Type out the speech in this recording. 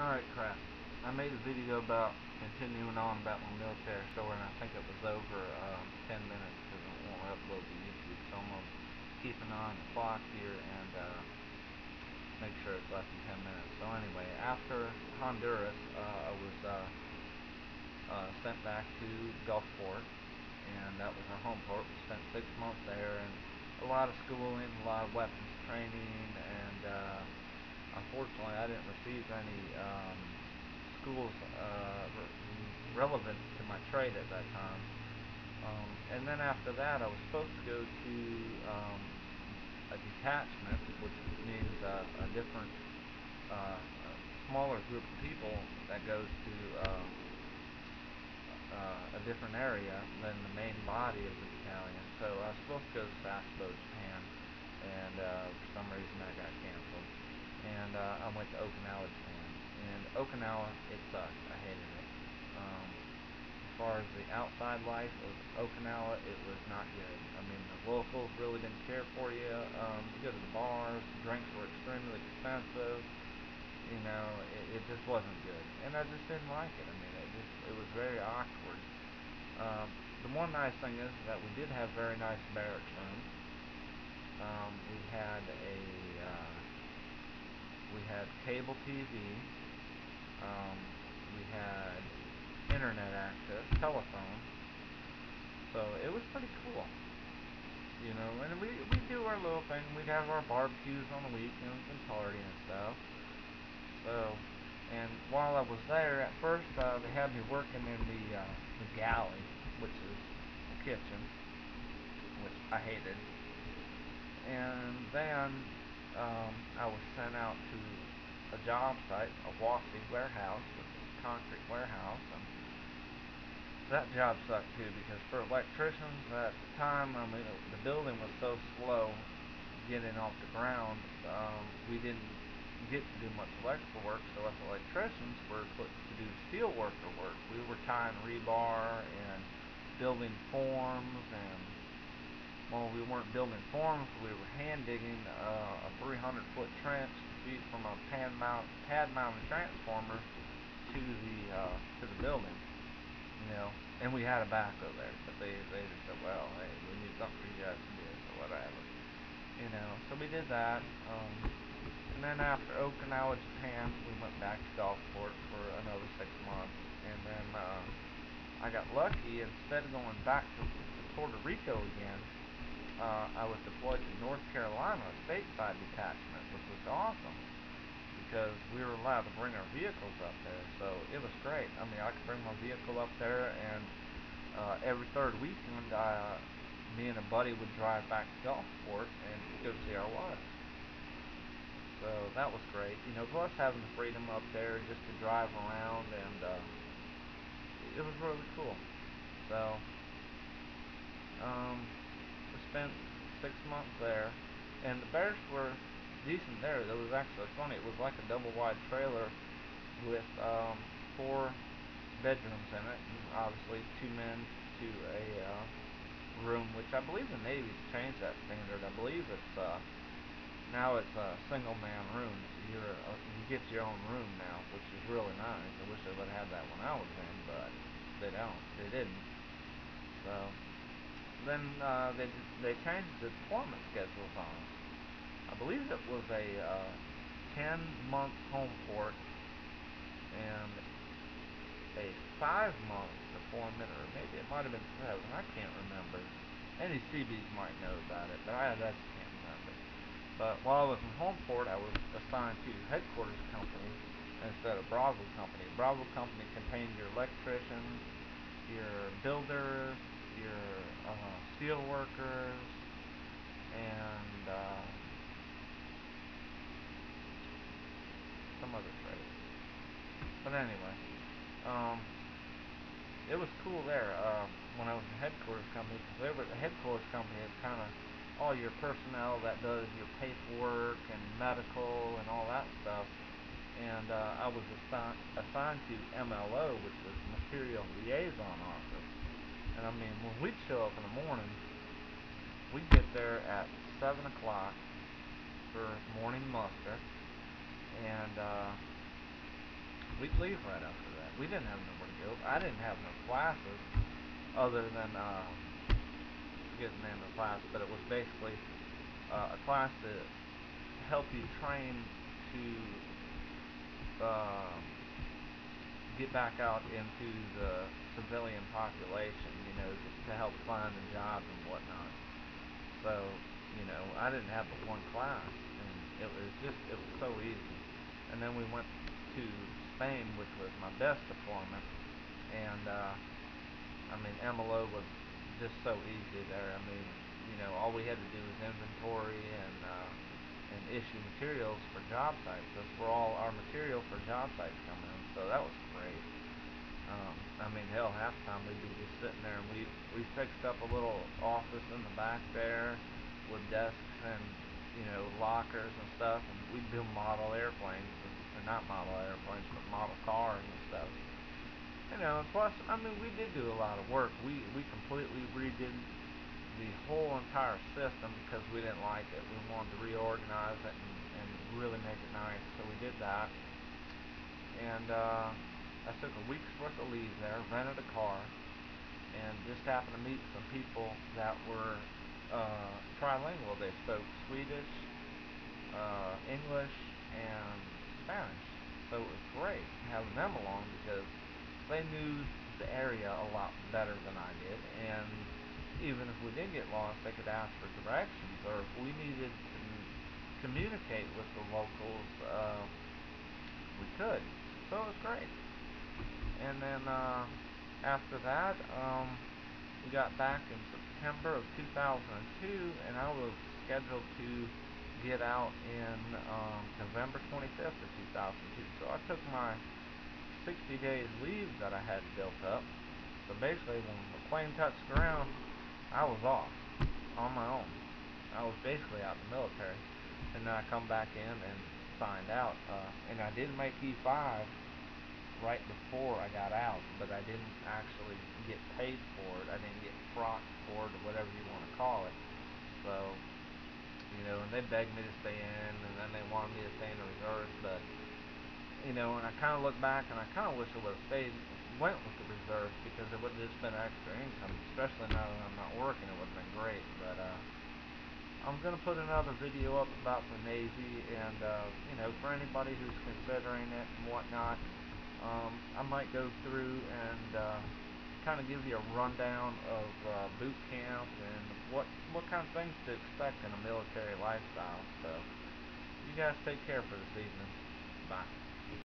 Alright, crap. I made a video about continuing on about my military story, and I think it was over 10 minutes because it won't upload to YouTube. So I'm going to keep an eye on the clock here and make sure it's less than 10 minutes. So anyway, after Honduras, I was sent back to Gulfport, and that was our home port. We spent 6 months there, and a lot of schooling, a lot of weapons training, and unfortunately, I didn't receive any schools relevant to my trade at that time. And then after that, I was supposed to go to a detachment, which means a different, smaller group of people that goes to a different area than the main body of the battalion. So I was supposed to go to Sasebo, Japan, and for some reason that got canceled. And I went to Okinawa, Japan. And Okinawa, it sucked. I hated it. As far as the outside life of Okinawa, it was not good. I mean, the locals really didn't care for you. You go to the bars, drinks were extremely expensive. You know, it just wasn't good, and I just didn't like it. I mean, it was very awkward. The one nice thing is that we did have very nice barracks rooms. Uh, we had cable TV. We had internet access, telephone. So it was pretty cool, you know. And we do our little thing. We'd have our barbecues on the weekends and party and stuff. So, and while I was there, at first they had me working in the galley, which is the kitchen, which I hated. And then I was sent out to a job site, a WASI warehouse, which is a concrete warehouse, and that job sucked too because for electricians at the time, I mean, the building was so slow getting off the ground, we didn't get to do much electrical work, so us electricians were put to do steel worker work. We were tying rebar and building forms, and well, we weren't building forms, we were hand digging a 300-foot trench to feed from a pad-mounted transformer to the building, you know. And we had a backhoe there, but they just said, well, hey, we need something for you guys to do, so whatever, you know. So we did that. And then after Okinawa, Japan, we went back to Gulfport for another 6 months. And then I got lucky. Instead of going back to Puerto Rico again, I was deployed to North Carolina, a stateside detachment, which was awesome because we were allowed to bring our vehicles up there. So it was great. I mean, I could bring my vehicle up there, and every third weekend, me and a buddy would drive back to Gulfport and go see our wives. So that was great, you know, plus having the freedom up there just to drive around, and it was really cool. So we spent 6 months there, and the barracks were decent there. That was actually funny. It was like a double wide trailer with 4 bedrooms in it, and obviously 2 men to a room, which I believe the Navy's changed that standard. I believe now it's a single man room. You get your own room now, which is really nice. I wish they would have had that when I was in, but they don't. They didn't. So then they changed the deployment schedules on us. I believe it was a 10-month home port and a 5-month deployment, or maybe it might have been 7. I can't remember. Any Seabees might know about it, but I just can't remember. But while I was in home port, I was assigned to headquarters company instead of Bravo company. Bravo company contained your electricians, your builders, your steel workers, and some other trades. But anyway, it was cool there when I was in headquarters company, because the headquarters company is kind of all your personnel that does your paperwork and medical and all that stuff. And I was assigned to MLO, which is Material Liaison Office. And I mean, when we'd show up in the morning, we'd get there at 7 o'clock for morning muster, and we'd leave right after that. We didn't have nowhere to go. I didn't have no classes other than forget the name of the class, but it was basically a class to help you train to uh, get back out into the civilian population, to help find a job and whatnot. So, I didn't have but one class, and it was so easy. And then we went to Spain, which was my best deployment, and MLO was just so easy there. All we had to do was inventory and issue materials for job sites. That's where all our material for job sites come in. So that was great. Hell, half the time we'd be just sitting there, and we fixed up a little office in the back there with desks and lockers and stuff, and we'd build model airplanes, or not model airplanes, but model cars and stuff. And plus, we did do a lot of work. We completely redid the whole entire system because we didn't like it. We wanted to reorganize it and really make it nice, so we did that. And I took a week's worth of leave there, rented a car, and just happened to meet some people that were trilingual. They spoke Swedish, English, and Spanish. So it was great having them along because they knew the area a lot better than I did, and even if we did get lost, they could ask for directions, or if we needed to communicate with the locals, we could. So it was great. And then after that, we got back in September of 2002, and I was scheduled to get out in November 25th of 2002. So I took my 60 days leave that I had built up. So basically, when the plane touched ground, I was off on my own. I was basically out in the military, and then I come back in and signed out. And I did make E5 right before I got out, but I didn't actually get paid for it. I didn't get proc for it, or whatever you want to call it. So, and they begged me to stay in, and then they wanted me to stay in the reserves, but, and I kind of look back, and I kind of wish I would have went with the reserves, because it would have just been extra income, especially now that I'm not working. It would have been great, but, I'm going to put another video up about the Navy, and, for anybody who's considering it and whatnot, I might go through and kind of give you a rundown of boot camp and what kind of things to expect in a military lifestyle. So, you guys take care for this evening. Bye.